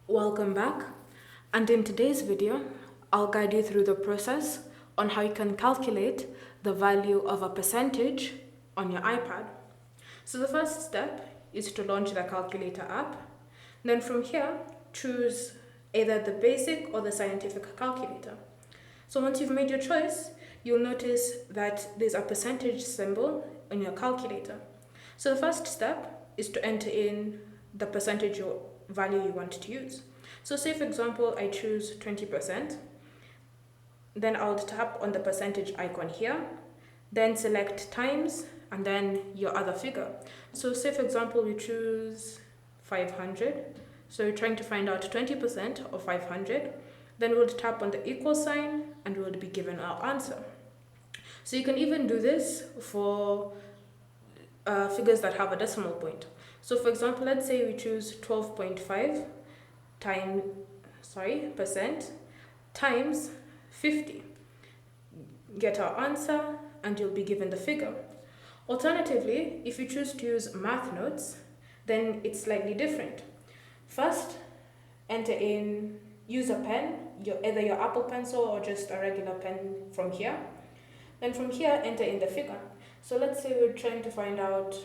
Welcome back, and in today's video, I'll guide you through the process on how you can calculate the value of a percentage on your iPad. So the first step is to launch the calculator app. Then from here, choose either the basic or the scientific calculator. So once you've made your choice, you'll notice that there's a percentage symbol on your calculator. So the first step is to enter in the percentage or value you want to use. So say for example, I choose 20%, then I'll tap on the percentage icon here, then select times, and then your other figure. So say for example, we choose 500. So we're trying to find out 20% of 500. Then we'll tap on the equal sign and we'll be given our answer. So you can even do this for figures that have a decimal point. So for example, let's say we choose 12.5 percent times 50. Get our answer and you'll be given the figure. Alternatively, if you choose to use math notes, then it's slightly different. First, use a pen, either your Apple Pencil or just a regular pen from here. Then from here, enter in the figure. So let's say we're trying to find out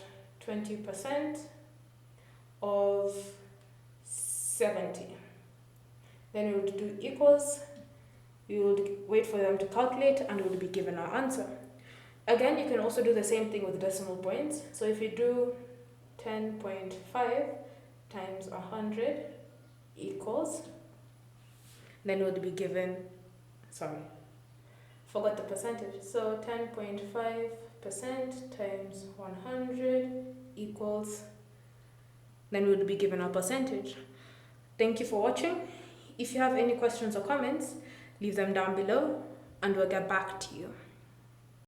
20% of 70. Then we would do equals, we would wait for them to calculate and we would be given our answer. Again, you can also do the same thing with decimal points. So if you do 10.5 times 100 equals, then we'll be given, forgot the percentage. So 10.5% times 100 equals, then we'll be given our percentage. Thank you for watching. If you have any questions or comments, leave them down below and we'll get back to you.